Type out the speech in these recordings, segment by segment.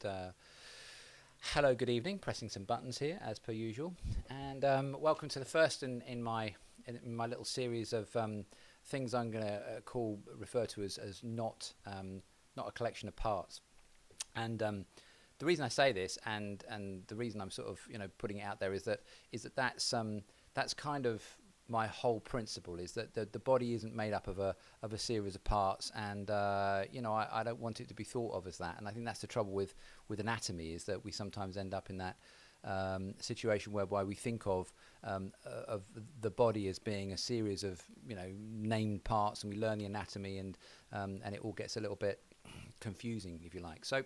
And hello, good evening. Pressing some buttons here as per usual, and welcome to the first in my little series of things I'm going to refer to as not a collection of parts. And the reason I say this, and the reason I'm sort of putting it out there is that's kind of my whole principle, is that the body isn't made up of a series of parts, and I don't want it to be thought of as that. And I think that's the trouble with anatomy, is that we sometimes end up in that situation whereby we think of the body as being a series of named parts, and we learn the anatomy, and it all gets a little bit confusing, if you like. So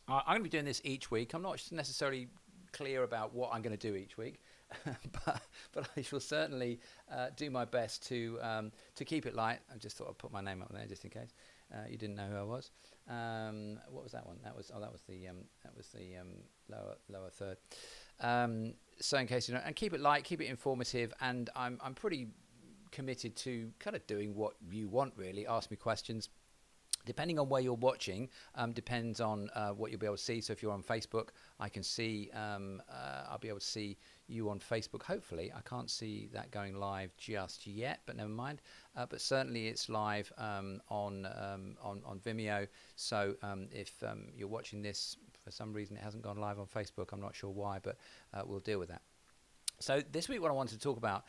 I'm going to be doing this each week. I'm not necessarily clear about what I'm going to do each week, but I shall certainly do my best to keep it light. I just thought I'd put my name up there just in case you didn't know who I was. What was that one? That was the lower third. So in case you know, and keep it light, keep it informative, and I'm pretty committed to kind of doing what you want, really. Ask me questions. Depending on where you're watching, depends on what you'll be able to see. So if you're on Facebook, I can see, I'll be able to see you on Facebook. Hopefully, I can't see that going live just yet, but never mind. But certainly, it's live on Vimeo. So if you're watching this for some reason, it hasn't gone live on Facebook. I'm not sure why, but we'll deal with that. So this week, what I wanted to talk about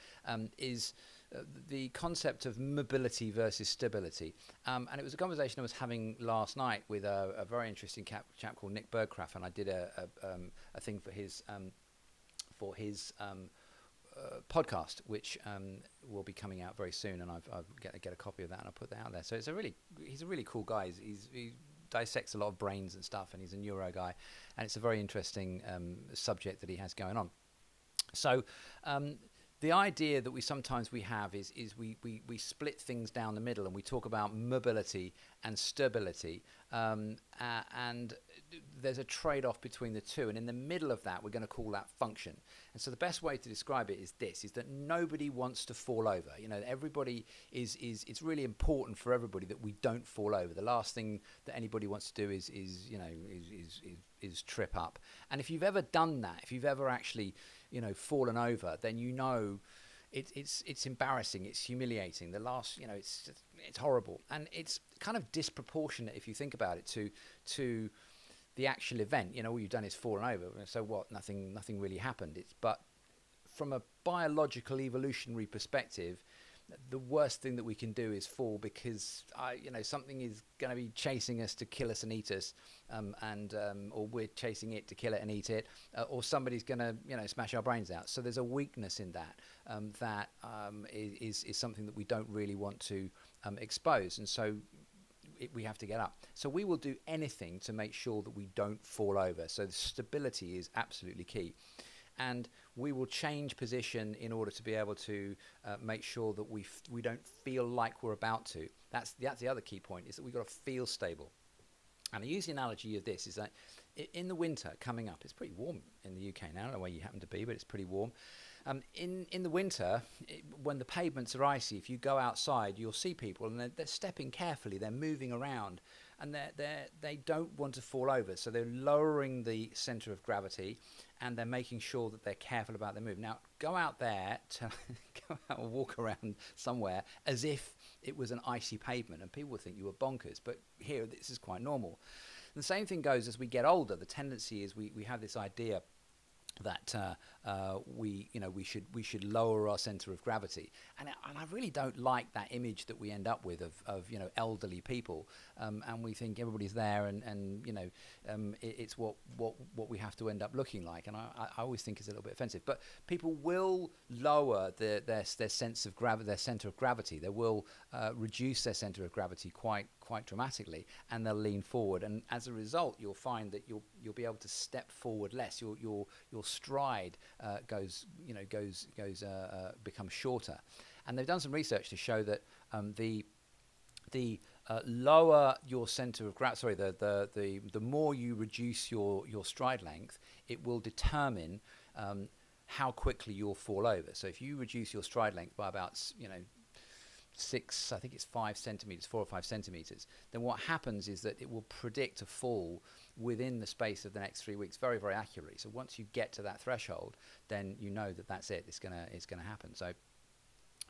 is the concept of mobility versus stability, and it was a conversation I was having last night with a very interesting chap called Nick Bergcraft, and I did a thing for his podcast, which will be coming out very soon, and I've get a copy of that, and I'll put that out there. So he's a really cool guy. He dissects a lot of brains and stuff, and he's a neuro guy, and it's a very interesting subject that he has going on. So the idea that we sometimes have is we split things down the middle, and we talk about mobility and stability, and there's a trade-off between the two, and in the middle of that we're going to call that function. And so the best way to describe it is that nobody wants to fall over. Everybody it's really important for everybody that we don't fall over. The last thing that anybody wants to do is trip up. And if you've ever done that, if you've ever actually fallen over, then it's embarrassing, it's humiliating. It's horrible, and it's kind of disproportionate if you think about it to the actual event. All you've done is fallen over, so what? Nothing really happened. But from a biological evolutionary perspective, the worst thing that we can do is fall, because something is going to be chasing us to kill us and eat us, or we're chasing it to kill it and eat it, or somebody's going to smash our brains out. So there's a weakness in that that is something that we don't really want to expose, and so we have to get up. So we will do anything to make sure that we don't fall over. So the stability is absolutely key. And we will change position in order to be able to make sure that we don't feel like we're about to. That's the other key point, is that we've got to feel stable. And I use the analogy of this, is that in the winter coming up, it's pretty warm in the UK now. I don't know where you happen to be, but it's pretty warm. In the winter, when the pavements are icy, if you go outside, you'll see people, and they're stepping carefully, they're moving around, and they don't want to fall over. So they're lowering the center of gravity, and they're making sure that they're careful about their move. Now, go out there to go out and walk around somewhere as if it was an icy pavement, and people would think you were bonkers. But here, this is quite normal. And the same thing goes as we get older. The tendency is we have this idea that we should lower our center of gravity, and I really don't like that image that we end up with of elderly people, and we think everybody's there, and it's what we have to end up looking like, and I always think it's a little bit offensive. But people will lower their sense of gravity, their center of gravity. They will reduce their center of gravity quite dramatically, and they'll lean forward, and as a result, you'll find that you'll be able to step forward less. Your stride becomes shorter, and they've done some research to show that the lower your center of gravity, the more you reduce your stride length, it will determine how quickly you'll fall over. So if you reduce your stride length by about 5 centimeters, 4 or 5 centimeters, then what happens is that it will predict a fall within the space of the next 3 weeks very, very accurately. So once you get to that threshold, then you know that that's it. It's gonna happen. So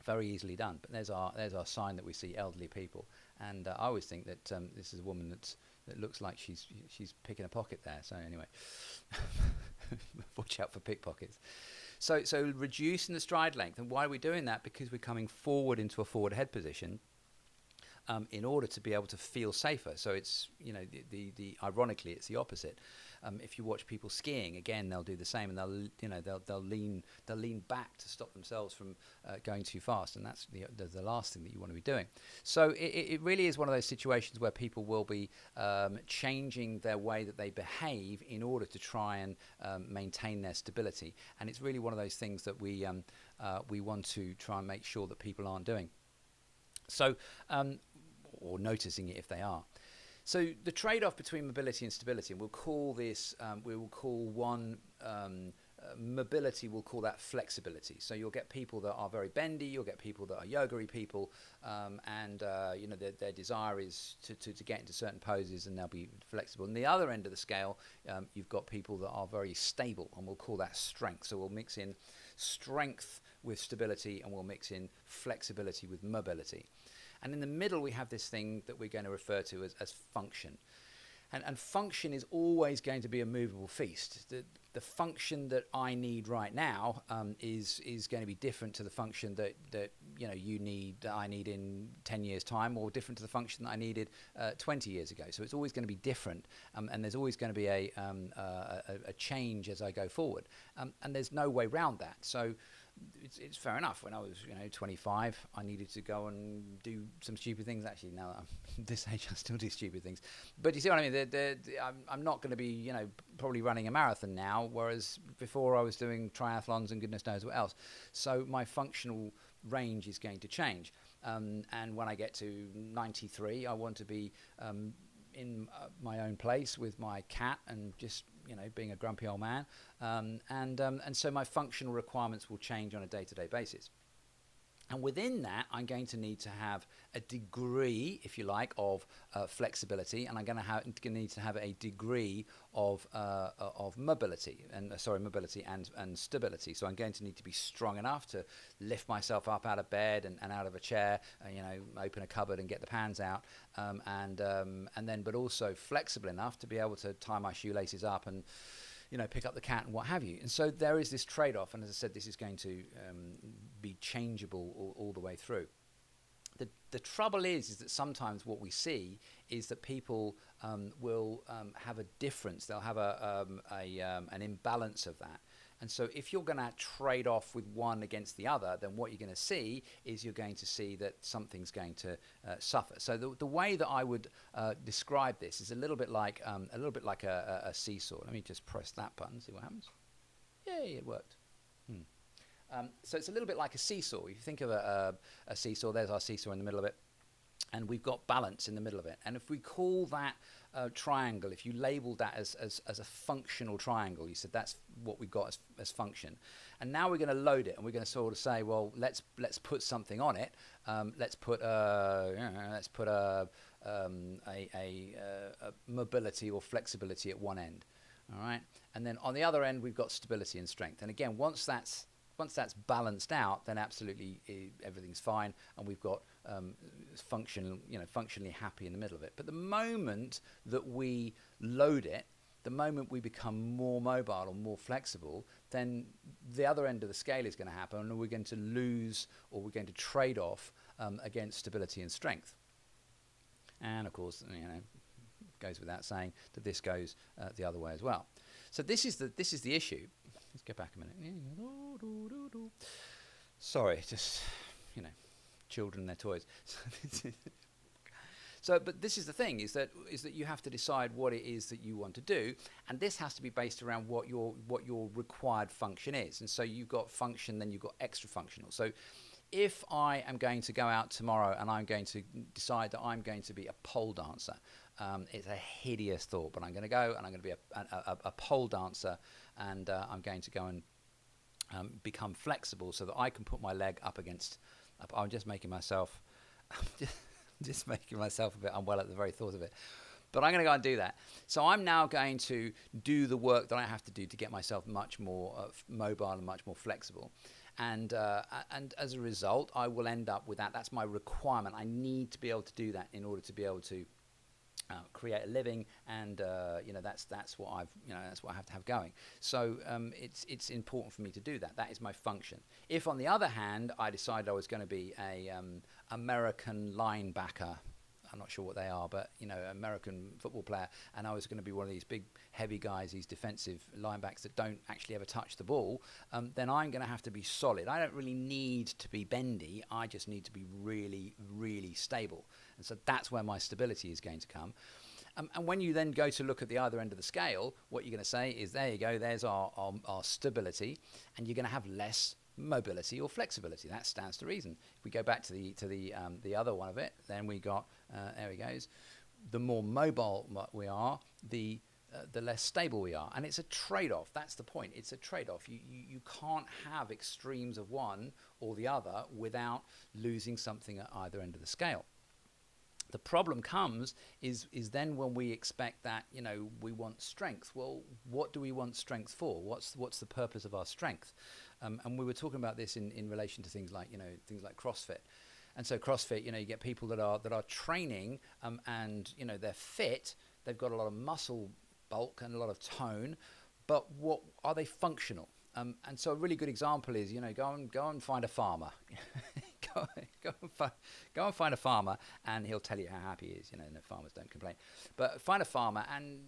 very easily done. But there's our sign that we see elderly people, and I always think that this is a woman that looks like she's picking a pocket there. So anyway, watch out for pickpockets. So reducing the stride length, and why are we doing that? Because we're coming forward into a forward head position. In order to be able to feel safer. So it's, the ironically, it's the opposite. If you watch people skiing, again, they'll do the same, and they'll lean back to stop themselves from going too fast, and that's the last thing that you want to be doing. So it really is one of those situations where people will be changing their way that they behave in order to try and maintain their stability, and it's really one of those things that we want to try and make sure that people aren't doing. So, or noticing it if they are. So the trade-off between mobility and stability, and we'll call this, we will call one mobility, we'll call that flexibility. So you'll get people that are very bendy, you'll get people that are yoga-y people, and their desire is to get into certain poses, and they'll be flexible. And the other end of the scale, you've got people that are very stable, and we'll call that strength. So we'll mix in strength with stability, and we'll mix in flexibility with mobility. And in the middle, we have this thing that we're going to refer to as function. And function is always going to be a movable feast. The function that I need right now is going to be different to the function that I need in 10 years' time, or different to the function that I needed 20 years ago. So it's always going to be different, and there's always going to be a change as I go forward. And there's no way around that. So it's fair enough. When I was 25, I needed to go and do some stupid things. Actually, now that I'm this age, I still do stupid things. But you see what I mean? I'm not going to be probably running a marathon now, whereas before I was doing triathlons and goodness knows what else. So my functional range is going to change. And when I get to 93, I want to be in my own place with my cat and just being a grumpy old man, and so my functional requirements will change on a day-to-day basis. And within that, I'm going to need to have a degree, if you like, of flexibility, and I'm going to need to have a degree of mobility, mobility and stability. So I'm going to need to be strong enough to lift myself up out of bed and out of a chair, open a cupboard and get the pans out, and then but also flexible enough to be able to tie my shoelaces up and pick up the cat and what have you. And so there is this trade-off, and as I said, this is going to be changeable all the way through. The trouble is that sometimes what we see is that people will have a difference. They'll have an imbalance of that. And so if you're going to trade off with one against the other, then what you're going to see is you're going to see that something's going to suffer. So the way that I would describe this is a little bit like a seesaw. Let me just press that button, see what happens. Yay, it worked. So it's a little bit like a seesaw. If you think of a seesaw, there's our seesaw in the middle of it, and we've got balance in the middle of it. And if we call that triangle, if you labeled that as a functional triangle, you said that's what we've got as function. And now we're going to load it, and we're going to sort of say, well, let's put something on it. Let's put a mobility or flexibility at one end. All right, and then on the other end we've got stability and strength. And again, once that's balanced out, then absolutely everything's fine, and we've got functionally happy in the middle of it. But the moment that we load it, the moment we become more mobile or more flexible, then the other end of the scale is going to happen, and we're going to lose, or we're going to trade off against stability and strength. And of course, goes without saying that this goes the other way as well. So this is the issue. Let's go back a minute. Sorry, just children and their toys. So, but this is the thing: is that you have to decide what it is that you want to do, and this has to be based around what your required function is. And so you've got function, then you've got extra functional. So, if I am going to go out tomorrow and I'm going to decide that I'm going to be a pole dancer, it's a hideous thought, but I'm going to go and I'm going to be a pole dancer, and I'm going to go and become flexible so that I can put my leg up against. I'm just making myself, just making myself a bit unwell at the very thought of it. But I'm going to go and do that. So I'm now going to do the work that I have to do to get myself much more mobile and much more flexible. And as a result, I will end up with that. That's my requirement. I need to be able to do that in order to be able to create a living, and that's what that's what I have to have going. So it's important for me to do that. That is my function. If on the other hand I decided I was going to be a American linebacker, I'm not sure what they are, but American football player, and I was going to be one of these big heavy guys, these defensive linebacks that don't actually ever touch the ball, then I'm going to have to be solid. I don't really need to be bendy. I just need to be really, really stable. And so that's where my stability is going to come. And when you then go to look at the other end of the scale, what you're going to say is, there you go, there's our stability, and you're going to have less mobility or flexibility. That stands to reason. If we go back to the other one of it, then we got there he goes. The more mobile we are, the less stable we are, and it's a trade-off. That's the point. It's a trade-off. You can't have extremes of one or the other without losing something at either end of the scale. The problem comes is then when we expect that we want strength. Well, what do we want strength for? What's the purpose of our strength? And we were talking about this in relation to things like CrossFit. And so CrossFit, you get people that are training and they're fit. They've got a lot of muscle bulk and a lot of tone, but what are they functional? And so a really good example is go and find a farmer. Go and find a farmer, and he'll tell you how happy he is. No, farmers don't complain, but find a farmer and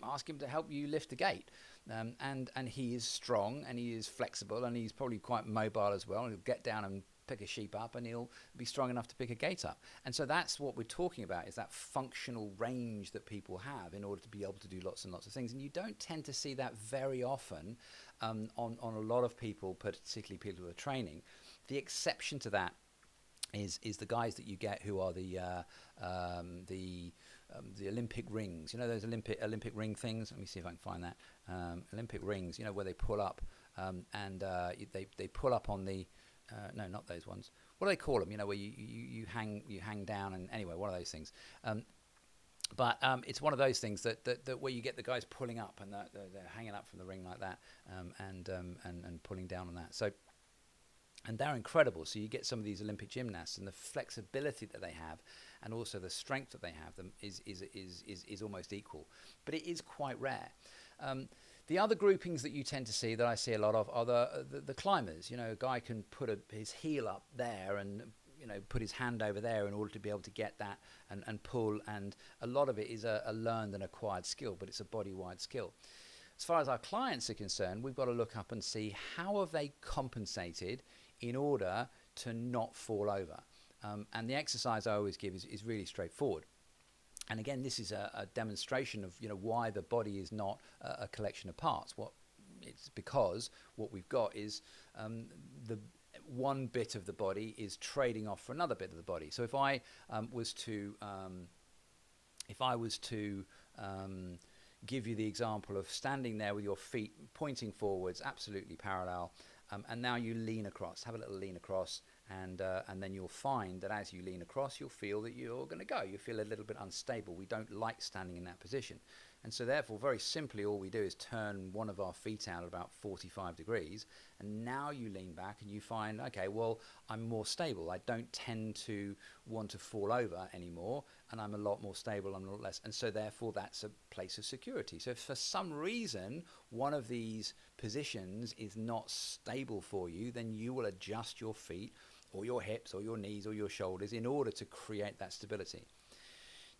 ask him to help you lift a gate. And he is strong, and he is flexible, and he's probably quite mobile as well. And he'll get down and pick a sheep up, and he'll be strong enough to pick a gate up. And so that's what we're talking about, is that functional range that people have in order to be able to do lots and lots of things. And you don't tend to see that very often on a lot of people, particularly people who are training. The exception to that is the guys that you get who are the Olympic rings. Those Olympic ring things. Let me see if I can find that. Olympic rings. Where they pull up and they pull up on the. No, not those ones. What do they call them? Where you hang down, and anyway, one of those things. But it's one of those things that where you get the guys pulling up, and they're hanging up from the ring like that, and pulling down on that. So. And they're incredible. So you get some of these Olympic gymnasts, and the flexibility that they have, and also the strength that they have, them is almost equal. But it is quite rare. The other groupings that you tend to see, that I see a lot of, are the climbers. A guy can put his heel up there and put his hand over there in order to be able to get that and pull. And a lot of it is a learned and acquired skill, but it's a body-wide skill. As far as our clients are concerned, we've got to look up and see how have they compensated in order to not fall over. And the exercise I always give is really straightforward. And again, this is a demonstration of why the body is not a collection of parts. It's because what we've got is the one bit of the body is trading off for another bit of the body. So if I was to give you the example of standing there with your feet pointing forwards, absolutely parallel, and now you lean across. Have a little lean across, and then you'll find that as you lean across, you'll feel that you're going to go. You feel a little bit unstable. We don't like standing in that position. And so therefore, very simply, all we do is turn one of our feet out at about 45 degrees, and now you lean back and you find, okay, well, I'm more stable. I don't tend to want to fall over anymore, and I'm a lot more stable, I'm a lot less. And so therefore, that's a place of security. So if for some reason one of these positions is not stable for you, then you will adjust your feet or your hips or your knees or your shoulders in order to create that stability.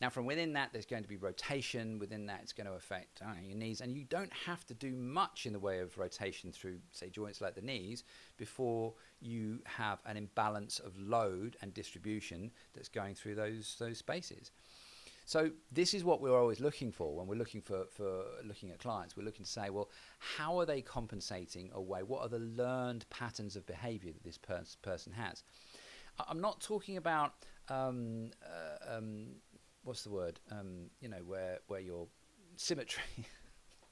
Now, from within that, there's going to be rotation. Within that, it's going to affect your knees. And you don't have to do much in the way of rotation through, say, joints like the knees before you have an imbalance of load and distribution that's going through those spaces. So this is what we're always looking for when we're looking for looking at clients. We're looking to say, well, how are they compensating away? What are the learned patterns of behavior that this person has? I'm not talking about... what's the word? Where your symmetry.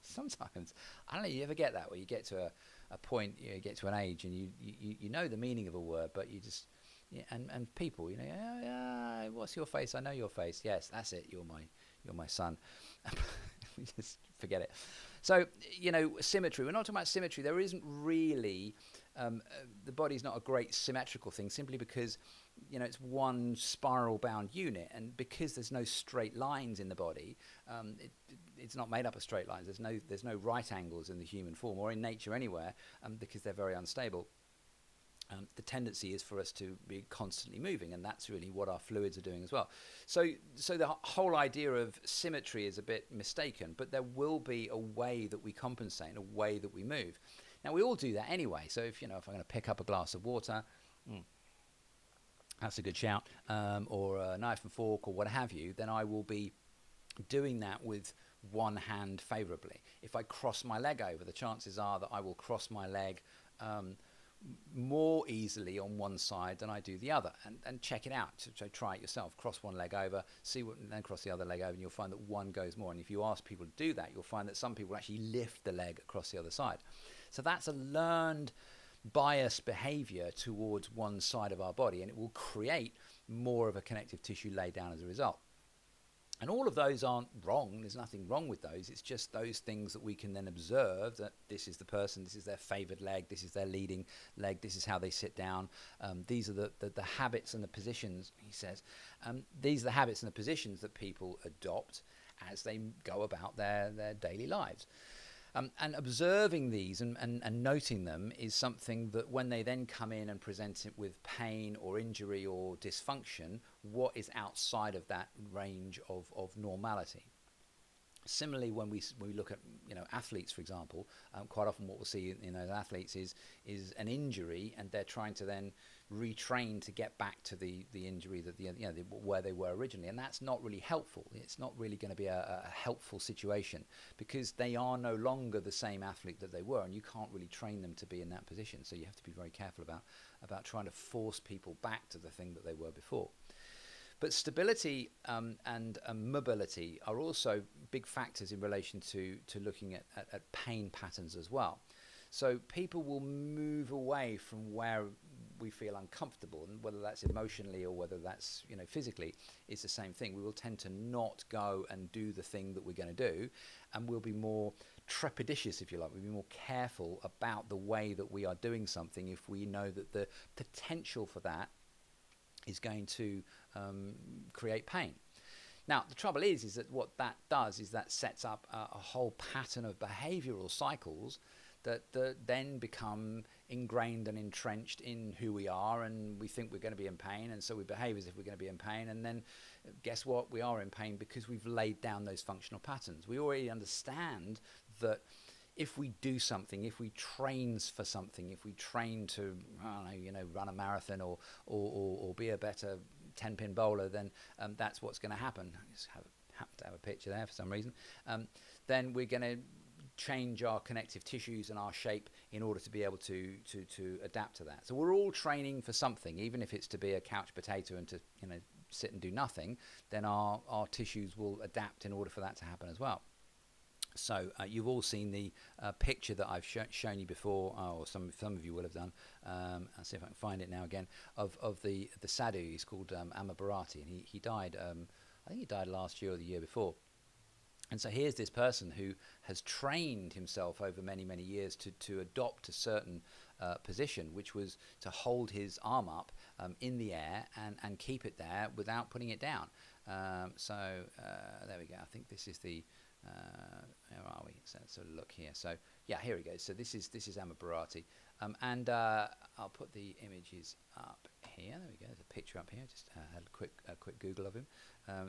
Sometimes, I don't know. You ever get that where you get to a point, you get to an age, and you know the meaning of a word, but you just and people, what's your face? I know your face. Yes, that's it. You're you're my son. Just forget it. So, symmetry. We're not talking about symmetry. There isn't really, the body's not a great symmetrical thing simply because, it's one spiral-bound unit. And because there's no straight lines in the body, it's not made up of straight lines. There's no right angles in the human form or in nature anywhere, because they're very unstable. The tendency is for us to be constantly moving, and that's really what our fluids are doing as well. So the whole idea of symmetry is a bit mistaken, but there will be a way that we compensate and a way that we move. Now, we all do that anyway. So if I'm going to pick up a glass of water, that's a good shout, or a knife and fork or what have you, then I will be doing that with one hand favorably. If I cross my leg over, the chances are that I will cross my leg more easily on one side than I do the other, and check it out. So try it yourself. Cross one leg over, and then cross the other leg over, and you'll find that one goes more. And if you ask people to do that, you'll find that some people actually lift the leg across the other side. So that's a learned biased behavior towards one side of our body, and it will create more of a connective tissue laid down as a result. And all of those aren't wrong. There's nothing wrong with those. It's just those things that we can then observe, that this is the person, this is their favored leg, this is their leading leg, this is how they sit down. These are the habits and the positions, he says. These are the habits and the positions that people adopt as they go about their daily lives. And observing these and noting them is something that when they then come in and present it with pain or injury or dysfunction, what is outside of that range of normality. Similarly, when we look at athletes, for example, quite often what we'll see in those athletes is an injury, and they're trying to then retrain to get back to the injury that where they were originally, and that's not really helpful. It's not really going to be a helpful situation, because they are no longer the same athlete that they were, and you can't really train them to be in that position. So you have to be very careful about trying to force people back to the thing that they were before. But stability and mobility are also big factors in relation to looking at pain patterns as well. So people will move away from where we feel uncomfortable, and whether that's emotionally or whether that's physically, it's the same thing. We will tend to not go and do the thing that we're going to do, and we'll be more trepidatious, if you like. We'll be more careful about the way that we are doing something if we know that the potential for that is going to create pain. Now, the trouble is that what that does is that sets up a whole pattern of behavioral cycles that then become ingrained and entrenched in who we are, and we think we're going to be in pain, and so we behave as if we're going to be in pain, and then guess what? We are in pain because we've laid down those functional patterns. We already understand that if we do something, if we train for something, if we train to, run a marathon or be a better 10-pin bowler, then that's what's going to happen. I just happen to have a picture there for some reason. Then we're going to change our connective tissues and our shape in order to be able to adapt to that. So we're all training for something, even if it's to be a couch potato and to sit and do nothing. Then our tissues will adapt in order for that to happen as well. So you've all seen the picture that I've shown you before, or some of you will have done. I'll see if I can find it now again, of the sadhu. He's called Amma Bharati, and he died, I think he died last year or the year before. And so here's this person who has trained himself over many, many years to adopt a certain position, which was to hold his arm up in the air and keep it there without putting it down. So there we go. I think this is the... where are we? So let's have a look here. So yeah, here we go. So this is Amma Bharati, and I'll put the images up here. There we go. There's a picture up here. Just had a quick Google of him.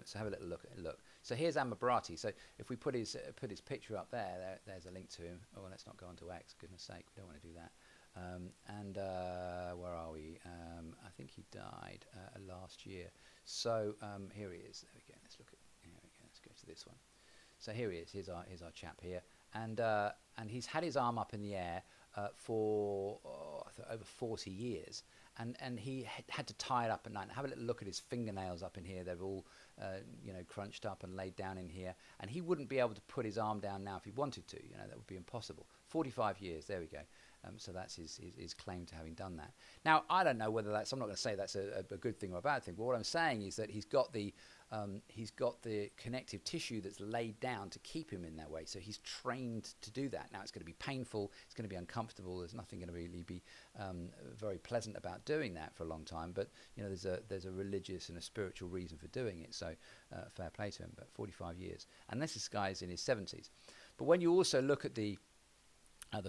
So have a little look. So here's Amma Bharati. So if we put his picture up there's a link to him. Oh, let's not go on to X. Goodness sake, we don't want to do that. And where are we? I think he died last year. So here he is. There we go. Let's look at. Here we go. Let's go to this one. So here he is. Here's our chap here, and he's had his arm up in the air for over 40 years, and he had to tie it up at night. And have a little look at his fingernails up in here. They're all crunched up and laid down in here, and he wouldn't be able to put his arm down now if he wanted to. That would be impossible. 45 years. There we go. So that's his claim to having done that. Now, I don't know whether I'm not going to say that's a good thing or a bad thing, but what I'm saying is that he's got the he's got the connective tissue that's laid down to keep him in that way. So he's trained to do that. Now it's going to be painful, it's going to be uncomfortable. There's nothing going to really be very pleasant about doing that for a long time. But there's a religious and a spiritual reason for doing it. So fair play to him. But 45 years, and this guy's in his 70s. But when you also look at the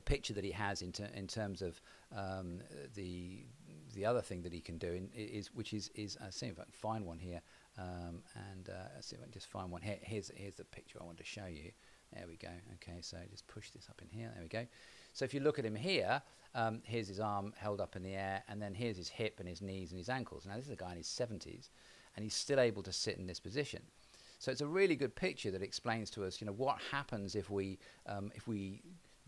picture that he has in terms of the other thing that he can do which is I see if I can find one here, let's see if I can just find one here. Here's the picture I want to show you. There we go. Okay, so just push this up in here. There we go. So if you look at him here, here's his arm held up in the air, and then here's his hip and his knees and his ankles. Now this is a guy in his 70s, and he's still able to sit in this position. So it's a really good picture that explains to us, what happens if we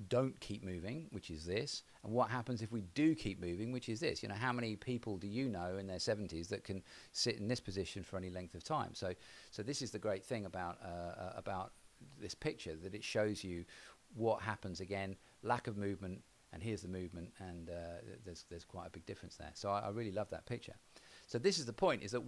don't keep moving, which is this, and what happens if we do keep moving, which is this. How many people do you know in their 70s that can sit in this position for any length of time? So this is the great thing about this picture, that it shows you what happens. Again, lack of movement, and here's the movement, and there's quite a big difference there. So I really love that picture. So this is the point, is that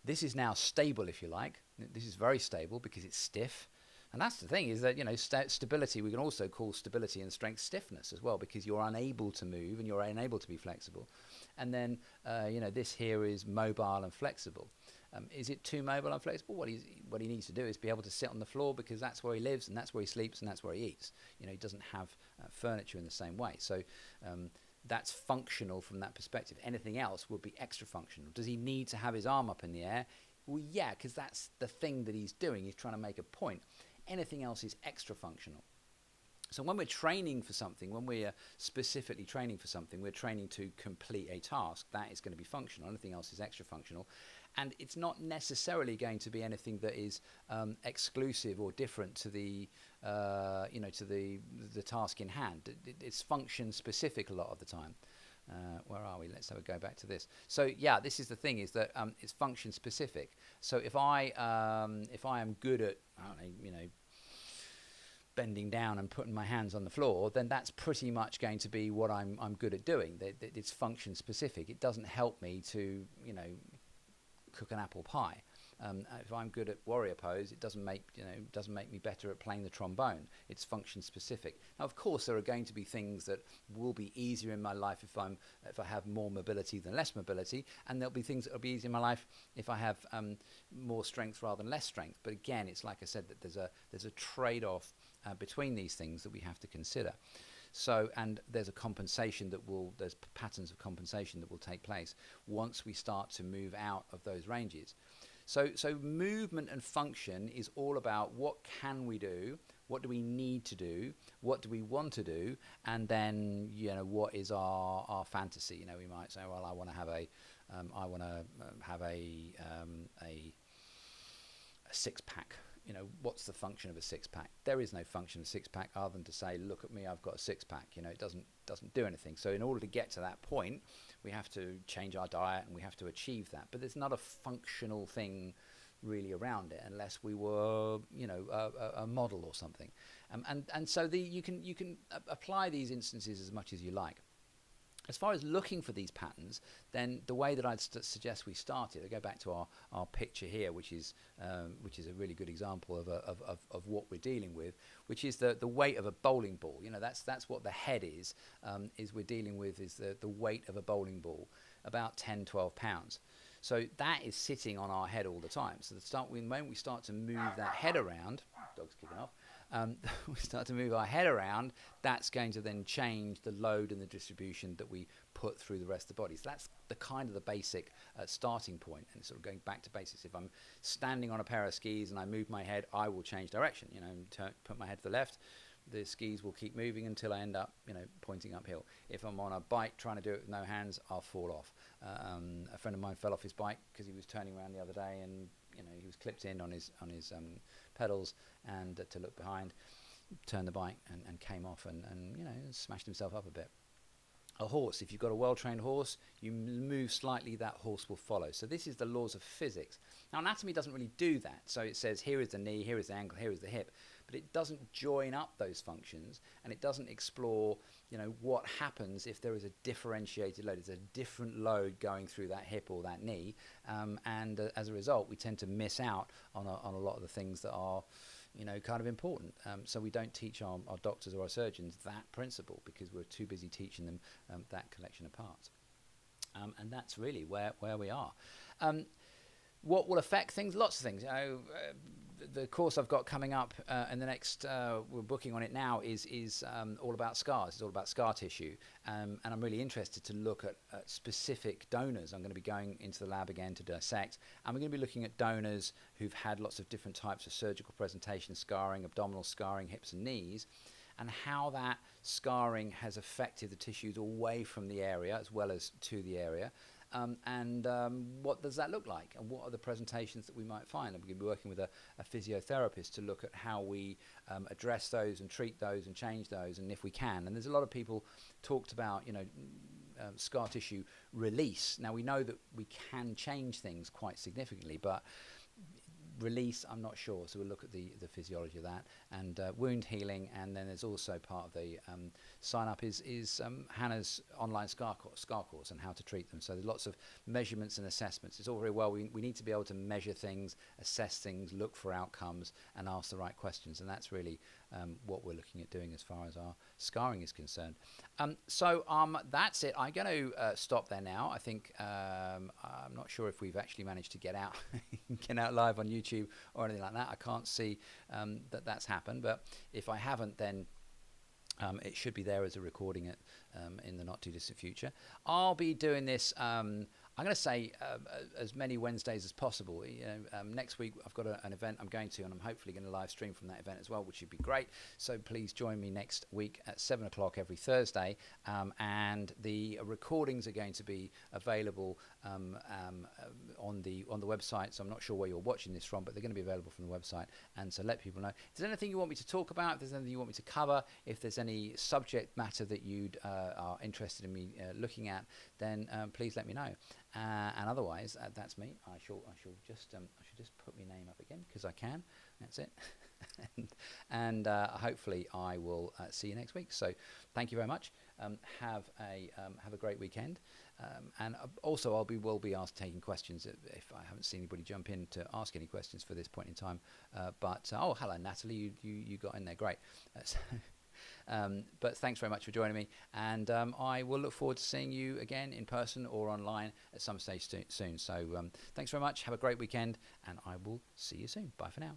this is now stable, if you like. This is very stable because it's stiff. And that's the thing, is that, stability, we can also call stability and strength stiffness as well, because you're unable to move and you're unable to be flexible. And then, this here is mobile and flexible. Is it too mobile and flexible? What he needs to do is be able to sit on the floor, because that's where he lives and that's where he sleeps and that's where he eats. He doesn't have furniture in the same way. So that's functional from that perspective. Anything else would be extra functional. Does he need to have his arm up in the air? Well, yeah, because that's the thing that he's doing. He's trying to make a point. Anything else is extra functional. So when we're training for something, when we're specifically training for something, we're training to complete a task. That is going to be functional. Anything else is extra functional. And it's not necessarily going to be anything that is exclusive or different to the task in hand. It's function specific a lot of the time. Where are we? Let's have a go back to this. So yeah, this is the thing, is that it's function specific. So if I am good at, bending down and putting my hands on the floor, then that's pretty much going to be what I'm good at doing. It's function specific. It doesn't help me to cook an apple pie. If I'm good at warrior pose, it doesn't make me better at playing the trombone. It's function specific. Now, of course, there are going to be things that will be easier in my life if I have more mobility than less mobility, and there'll be things that will be easier in my life if I have more strength rather than less strength. But again, it's like I said, that there's a trade-off between these things that we have to consider. So, and there's a compensation there's patterns of compensation that will take place once we start to move out of those ranges. So movement and function is all about what can we do, what do we need to do, what do we want to do, and then what is our fantasy. We might say, well, I want to have a six-pack. What's the function of a six-pack? There is no function of a six-pack other than to say, look at me, I've got a six-pack. It doesn't do anything. So in order to get to that point, we have to change our diet and we have to achieve that. But there's not a functional thing really around it, unless we were, a model or something. And so you can apply these instances as much as you like. As far as looking for these patterns, then the way that I'd suggest we start it, I go back to our picture here, which is a really good example of what we're dealing with, which is the weight of a bowling ball. That's what the head is we're dealing with, is the weight of a bowling ball, about 10, 12 pounds. So that is sitting on our head all the time. So when we start to move that head around, dog's kicking off, we start to move our head around, that's going to then change the load and the distribution that we put through the rest of the body. So that's the basic starting point, and sort of going back to basics. If I'm standing on a pair of skis and I move my head, I will change direction, put my head to the left, the skis will keep moving until I end up, pointing uphill. If I'm on a bike trying to do it with no hands, I'll fall off. A friend of mine fell off his bike because he was turning around the other day, and he was clipped in on his pedals, and to look behind, turned the bike and came off and smashed himself up a bit. A horse, if you've got a well-trained horse, you move slightly, that horse will follow. So this is the laws of physics. Now, anatomy doesn't really do that. So it says here is the knee, here is the ankle, here is the hip, but it doesn't join up those functions, and it doesn't explore, what happens if there is a differentiated load. There's a different load going through that hip or that knee, and as a result, we tend to miss out on a lot of the things that are kind of important. So we don't teach our doctors or our surgeons that principle because we're too busy teaching them that collection of parts. And that's really where we are. What will affect things? Lots of things. The course I've got coming up in the next, we're booking on it now, is all about scars. It's all about scar tissue. And I'm really interested to look at specific donors. I'm going to be going into the lab again to dissect. And we're going to be looking at donors who've had lots of different types of surgical presentation, scarring, abdominal scarring, hips and knees, and how that scarring has affected the tissues away from the area as well as to the area. What does that look like, and what are the presentations that we might find? And we're going to be working with a physiotherapist to look at how we address those and treat those and change those, and if we can. And there's a lot of people talked about, scar tissue release. Now, we know that we can change things quite significantly, but release, I'm not sure. So we'll look at the physiology of that, and wound healing. And then there's also part of the sign up is Hannah's online scar course and how to treat them. So there's lots of measurements and assessments. It's all very well. We need to be able to measure things, assess things, look for outcomes, and ask the right questions. And that's really what we're looking at doing as far as our scarring is concerned. So that's it. I'm going to stop there now. I think I'm not sure if we've actually managed to get out live on YouTube or anything like that. I can't see that's happened, but if I haven't, then it should be there as a recording in the not too distant future. I'll be doing this I'm going to say as many Wednesdays as possible. Next week I've got an event I'm going to, and I'm hopefully going to live stream from that event as well, which would be great. So please join me next week at 7 o'clock every Thursday. And the recordings are going to be available on the website. So I'm not sure where you're watching this from, but they're going to be available from the website. And so let people know. If there's anything you want me to talk about, if there's anything you want me to cover, if there's any subject matter that you are interested in me looking at, then please let me know. And otherwise, that's me. I shall just put my name up again because I can. That's it. and hopefully I will see you next week. So thank you very much. Have a great weekend. And also will be asked taking questions if I haven't seen anybody jump in to ask any questions for this point in time. But hello Natalie, you got in there, great. But thanks very much for joining me, and I will look forward to seeing you again in person or online at some stage soon. So thanks very much, have a great weekend, and I will see you soon. Bye for now.